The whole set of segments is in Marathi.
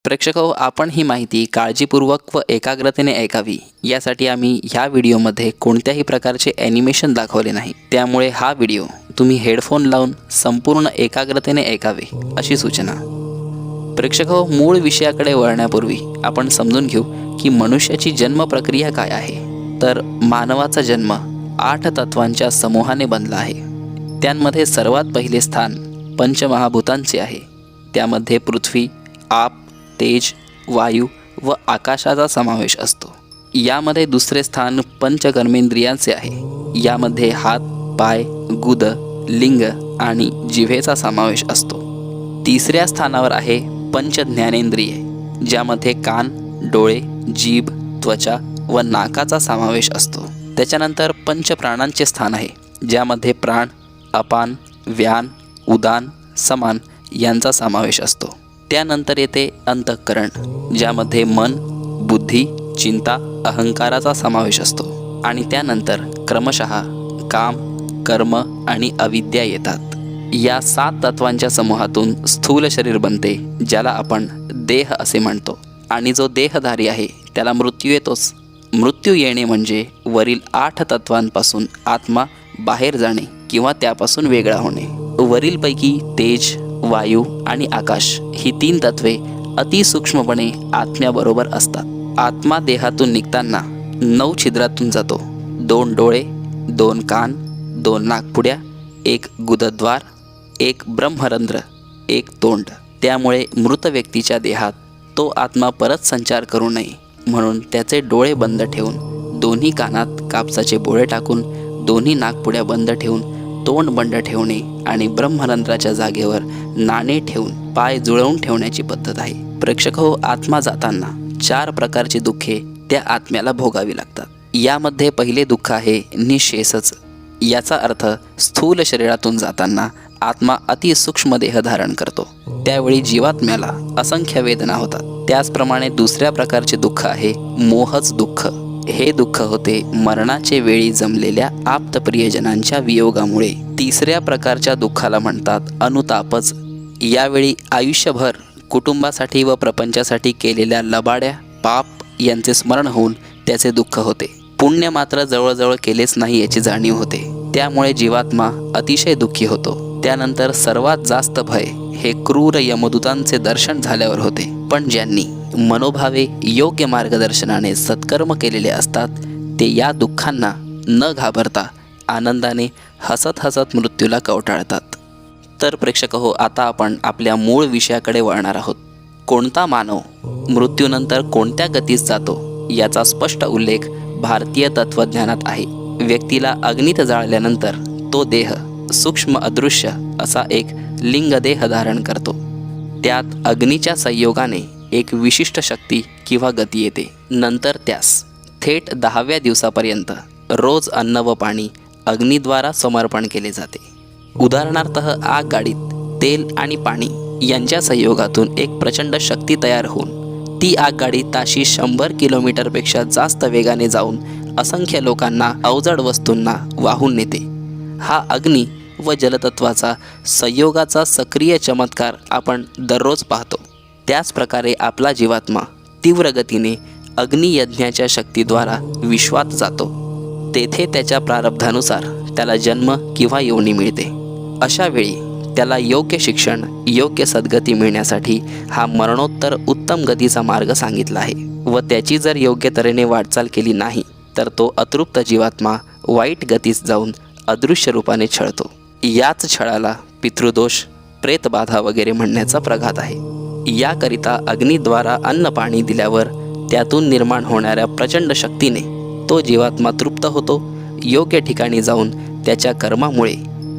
प्रेक्षको, आपण ही माहिती काळजीपूर्वक व एकाग्रतेने ऐकावी यासाठी आम्ही ह्या व्हिडिओमध्ये कोणत्याही प्रकारचे ॲनिमेशन दाखवले नाही. त्यामुळे हा व्हिडिओ तुम्ही हेडफोन लावून संपूर्ण एकाग्रतेने ऐकावे अशी सूचना. प्रेक्षको, मूळ विषयाकडे वळण्यापूर्वी आपण समजून घेऊ की मनुष्याची जन्म प्रक्रिया काय आहे. तर मानवाचा जन्म 8 तत्वांच्या समूहाने बनला आहे. त्यांमध्ये सर्वात पहिले स्थान पंचमहाभूतांचे आहे. त्यामध्ये पृथ्वी, आप, तेज, वायू व आकाशाचा समावेश असतो. यामध्ये दुसरे स्थान पंचकर्मेंद्रियांचे आहे. यामध्ये हात, पाय, गुद, लिंग आणि जिव्हेचा समावेश असतो. तिसऱ्या स्थानावर आहे पंचज्ञानेंद्रिये, ज्यामध्ये कान, डोळे, जीभ, त्वचा व नाकाचा समावेश असतो. त्याच्यानंतर पंचप्राणांचे स्थान आहे, ज्यामध्ये प्राण, अपान, व्यान, उदान, समान यांचा समावेश असतो. त्यानंतर येते अंतःकरण, ज्यामध्ये मन, बुद्धी, चिंता, अहंकाराचा समावेश असतो. आणि त्यानंतर क्रमशः काम, कर्म आणि अविद्या येतात. या 7 तत्वांच्या समूहातून स्थूल शरीर बनते, ज्याला आपण देह असे म्हणतो. आणि जो देहधारी आहे त्याला मृत्यू येतोच. मृत्यू येणे म्हणजे वरील 8 तत्वांपासून आत्मा बाहेर जाणे किंवा त्यापासून वेगळा होणे. वरीलपैकी तेज, वायू आणि आकाश ही 3 तत्वे अतिसूक्ष्मपणे आत्म्याबरोबर असतात. आत्मा देहातून निघताना 9 छिद्रातून जातो. 2 डोळे, 2 कान, 2 नाकपुड्या, 1 गुदद्वार, 1 ब्रह्मरंध्र, 1 तोंड. त्यामुळे मृत व्यक्तीच्या देहात तो आत्मा परत संचार करू नये म्हणून त्याचे डोळे बंद ठेवून, दोन्ही कानात कापसाचे बोळे टाकून, दोन्ही नाकपुड्या बंद ठेवून तोंड बंद ठेवणे आणि ब्रह्मरंध्राच्या जागेवर नाणे ठेवून पाय जुळवून ठेवण्याची पद्धत आहे. प्रेक्षको, आत्मा जाताना 4 प्रकारची दुःखे त्या आत्म्याला भोगावी लागतात. यामध्ये पहिले दुःख आहे निःशेषच. याचा अर्थ स्थूल शरीरातून जाताना आत्मा अतिसूक्ष्म देह धारण करतो. त्यावेळी जीवात्म्याला असंख्य वेदना होतात. त्याचप्रमाणे दुसऱ्या प्रकारचे दुःख आहे मोहच दुःख. हे दुःख होते मरणाचे वेळी जमलेल्या आप्तप्रियजनांच्या वियोगामुळे. तिसऱ्या प्रकारच्या दुःखाला म्हणतात अनुतापच. यावेळी आयुष्यभर कुटुंबासाठी व प्रपंचासाठी केलेल्या लबाड्या, पाप यांचे स्मरण होऊन त्याचे दुःख होते. पुण्य मात्र जवळजवळ केलेच नाही याची जाणीव होते. त्यामुळे जीवात्मा अतिशय दुःखी होतो. त्यानंतर सर्वात जास्त भय हे क्रूर यमदूतांचे दर्शन झाल्यावर होते. पण ज्यांनी मनोभावे योग्य मार्गदर्शनाने सत्कर्म केलेले असतात ते या दुःखांना न घाबरता आनंदाने हसत हसत मृत्यूला कवटाळतात. तर प्रेक्षको, आता आपण आपल्या मूळ विषयाकडे वळणार आहोत. कोणता मानव मृत्यूनंतर कोणत्या गतीस जातो याचा स्पष्ट उल्लेख भारतीय तत्त्वज्ञानात आहे. व्यक्तीला अग्नीत जाळल्यानंतर तो देह सूक्ष्म अदृश्य असा एक लिंगदेह धारण करतो. त्यात अग्नीच्या संयोगाने एक विशिष्ट शक्ती किंवा गती येते. नंतर त्यास थेट 10व्या दिवसापर्यंत रोज अन्न व पाणी अग्नीद्वारा समर्पण केले जाते. उदाहरणार्थ आगगाडीत तेल आणि पाणी यांच्या संयोगातून एक प्रचंड शक्ती तयार होऊन ती आगगाडी ताशी 100 किलोमीटरपेक्षा जास्त वेगाने जाऊन असंख्य लोकांना, अवजड वस्तूंना वाहून नेते. हा अग्नी व जलतत्वाचा संयोगाचा सक्रिय चमत्कार आपण दररोज पाहतो. त्याच प्रकारे आपला जीवात्मा तीव्र गतीने अग्नियज्ञाच्या शक्तीद्वारा विश्वात जातो. तेथे त्याच्या प्रारब्धानुसार त्याला जन्म किंवा योनी मिळते. अशा वेळी त्याला योग्य शिक्षण, योग्य सद्गती मिळण्यासाठी हा मरणोत्तर उत्तम गतीचा मार्ग सांगितला आहे. व त्याची जर योग्य तऱ्हेने वाटचाल केली नाही तर तो अतृप्त जीवात्मा वाईट गतीस जाऊन अदृश्य रूपाने छळतो. याच छळाला पितृदोष, प्रेतबाधा वगैरे म्हणण्याचा प्रघात आहे. याकरिता अग्नीद्वारा अन्न पाणी दिल्यावर त्यातून निर्माण होणाऱ्या प्रचंड शक्तीने तो जीवात्मा तृप्त होतो. योग्य ठिकाणी जाऊन त्याच्या कर्मामुळे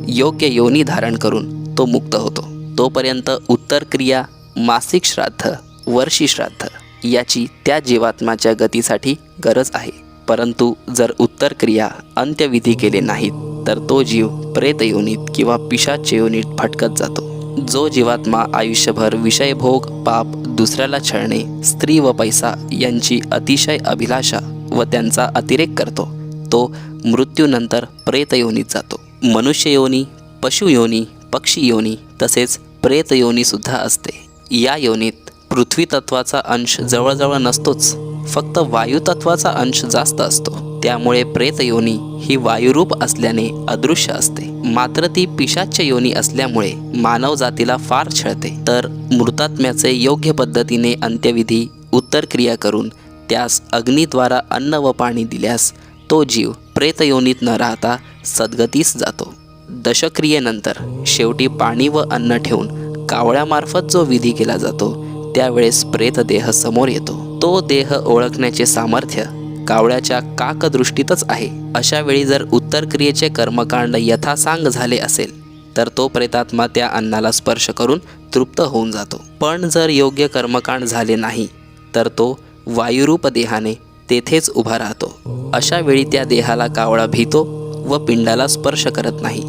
योग्य योनी धारण करून तो मुक्त होतो. तोपर्यंत उत्तर क्रिया, मासिक श्राद्ध, वर्षी श्राद्ध याची त्या जीवात्म्याच्या गतीसाठी गरज आहे. परंतु जर उत्तर क्रिया, अंत्यविधी केले नाहीत तर तो जीव प्रेतयोनीत किंवा पिशाच योनीत भटकत जातो. जो जीवात्मा आयुष्यभर विषयभोग, पाप, दुसऱ्याला छळणे, स्त्री व पैसा यांची अतिशय अभिलाषा व त्यांचा अतिरेक करतो तो मृत्यूनंतर प्रेतयोनीत जातो. मनुष्य योनी, पशु योनी, पक्षी योनी तसेच प्रेत योनीसुद्धा असते. या योनीत पृथ्वी तत्वाचा अंश जवळजवळ नसतोच, फक्त वायू तत्वाचा अंश जास्त असतो. त्यामुळे प्रेत योनी ही वायुरूप असल्याने अदृश्य असते. मात्र ती पिशाच्य योनी असल्यामुळे मानव जातीला फार छळते. तर मृतात्म्याचे योग्य पद्धतीने अंत्यविधी उत्तरक्रिया करून त्यास अग्नीद्वारा अन्न व पाणी दिल्यास तो जीव प्रेतयोनीत न राहता सद्गतीस जातो. दशक्रियेनंतर शेवटी पाणी व अन्न ठेवून कावळ्यामार्फत जो विधी केला जातो त्यावेळेस प्रेतदेह समोर येतो. तो देह ओळखण्याचे सामर्थ्य कावळ्याच्या काकदृष्टीतच आहे. अशा वेळी जर उत्तरक्रियेचे कर्मकांड यथासांग झाले असेल तर तो प्रेतात्मा त्या अन्नाला स्पर्श करून तृप्त होऊन जातो. पण जर योग्य कर्मकांड झाले नाही तर तो वायुरूप देहाने तेथेच उभा राहतो. अशा वेळी त्या देहाला कावळा भीतो व पिंडाला स्पर्श करत नाही.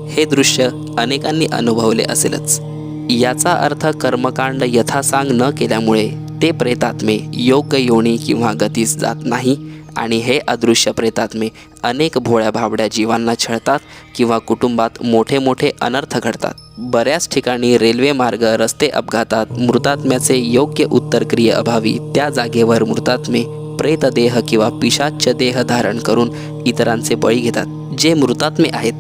हे दृश्य अनेकांनी अनुभवले असेलच. याचा अर्थ कर्मकांड यथासांग न केल्यामुळे ते प्रेतात्मे योग्य योनी किंवा गतीस जात नाही आणि हे अदृश्य प्रेतात्मे अनेक भोळ्या भाबड्या जीवांना छळतात किंवा कुटुंबात मोठे मोठे अनर्थ घडतात. बऱ्याच ठिकाणी रेल्वे मार्ग रस्ते अपघातात मृतात्म्याचे योग्य उत्तरक्रिये अभावी त्या जागेवर मृतात्मे प्रेतदेह किंवा पिशाच्य देह धारण करून इतरांचे बळी घेतात. जे मृतात्मे आहेत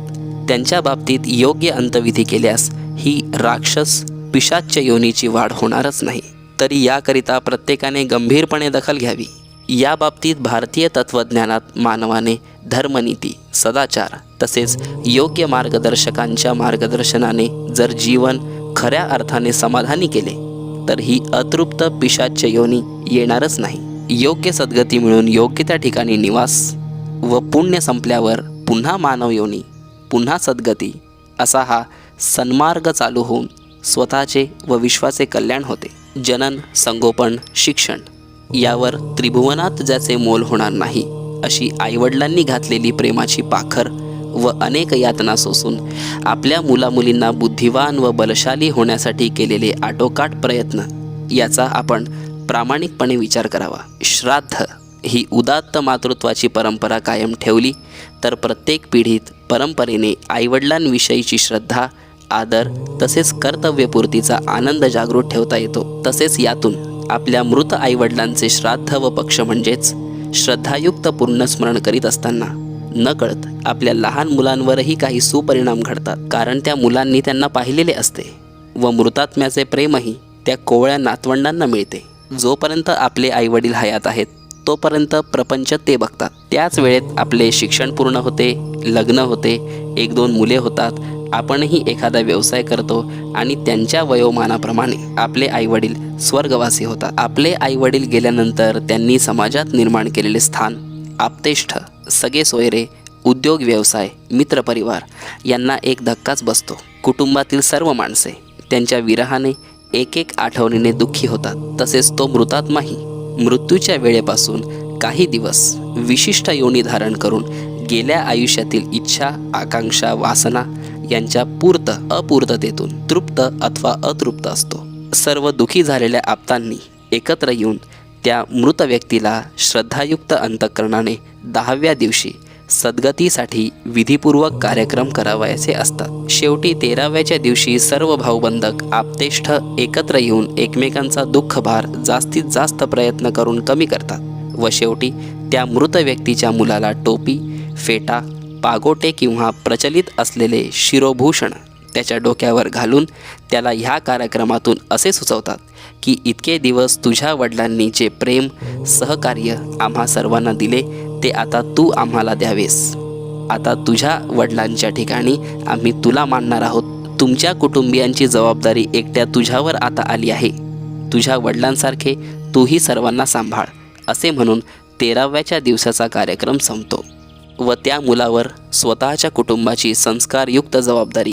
त्यांच्या बाबतीत योग्य अंतविधी केल्यास ही राक्षस पिशाच्य योनीची वाढ होणारच नाही. तरी याकरिता प्रत्येकाने गंभीरपणे दखल घ्यावी. या बाबतीत भारतीय तत्त्वज्ञानात मानवाने धर्मनीती, सदाचार तसेच योग्य मार्गदर्शकांच्या मार्गदर्शनाने जर जीवन खऱ्या अर्थाने समाधानी केले तर ही अतृप्त पिशाच्य योनी येणारच नाही. योग्य सद्गती मिळून योग्य त्या ठिकाणी निवास व पुण्य संपल्यावर पुन्हा मानव योनी, पुन्हा सद्गती असा हा सन्मार्ग चालू होऊन स्वतःचे व विश्वाचे कल्याण होते. जनन, संगोपन, शिक्षण यावर त्रिभुवनात ज्याचे मोल होणार नाही अशी आईवडिलांनी घातलेली प्रेमाची पाखर व अनेक यातना सोसून आपल्या मुलामुलींना बुद्धिवान व बलशाली होण्यासाठी केलेले आटोकाट प्रयत्न याचा आपण प्रामाणिकपणे विचार करावा. श्राद्ध ही उदात्त मातृत्वाची परंपरा कायम ठेवली तर प्रत्येक पिढीत परंपरेने आईवडिलांविषयीची श्रद्धा, आदर तसेच कर्तव्यपूर्तीचा आनंद जागृत ठेवता येतो. तसेच यातून आपल्या मृत आईवडिलांचे श्राद्ध व पक्ष म्हणजेच श्रद्धायुक्त पुण्यस्मरण करीत असताना नकळत आपल्या लहान मुलांवरही काही सुपरिणाम घडतात. कारण त्या मुलांनी त्यांना पाहिलेले असते व मृतात्म्याचे प्रेमही त्या कोवळ्या नातवंडांना मिळते. जोपर्यंत आपले आईवडील हयात आहेत तोपर्यंत प्रपंच ते बघतात. त्याच वेळेत आपले शिक्षण पूर्ण होते, लग्न होते, 1-2 मुले होतात, आपणही एखादा व्यवसाय करतो आणि त्यांच्या वयोमानाप्रमाणे आपले आईवडील स्वर्गवासी होतात. आपले आईवडील गेल्यानंतर त्यांनी समाजात निर्माण केलेले स्थान, आप्तेष्ट, सगळे सोयरे, उद्योग व्यवसाय, मित्रपरिवार यांना एक धक्काच बसतो. कुटुंबातील सर्व माणसे त्यांच्या विरहाने एक आठवणीने दुःखी होतात. तसेच तो मृतात्माही मृत्यूच्या वेळेपासून काही दिवस विशिष्ट योनी धारण करून गेल्या आयुष्यातील इच्छा, आकांक्षा, वासना यांच्या अपूर्ततेतून तृप्त अथवा अतृप्त असतो. सर्व दुःखी झालेल्या आप्तांनी एकत्र येऊन त्या मृत व्यक्तीला श्रद्धायुक्त अंतःकरणाने 10व्या दिवशी सद्गतीसाठी विधिपूर्वक कार्यक्रम करावयाचे असतात. शेवटी 13व्याच्या दिवशी सर्व भाऊबंधक आप्तेष्ट एकत्र येऊन एकमेकांचा दुःखभार जास्तीत जास्त प्रयत्न करून कमी करतात व शेवटी त्या मृत व्यक्तीच्या मुलाला टोपी, फेटा, पागोटे किंवा प्रचलित असलेले शिरोभूषण त्याच्या डोक्यावर घालून त्याला ह्या कार्यक्रमातून असे सुचवतात की इतके दिवस तुझ्या वडिलांनी जे प्रेम, सहकार्य आम्हा सर्वांना दिले ते आता तू आम्हाला द्यावेस. आता तुझ्या वडिलांच्या ठिकाणी आम्ही तुला मानणार आहोत. तुमच्या कुटुंबियांची जबाबदारी एकट्या तुझ्यावर आता आली आहे. तुझ्या वडिलांसारखे तूही सर्वांना सांभाळ असे म्हणून 13व्याच्या दिवसाचा कार्यक्रम संपतो व त्या मुलावर स्वतःच्या कुटुंबाची संस्कारयुक्त जबाबदारी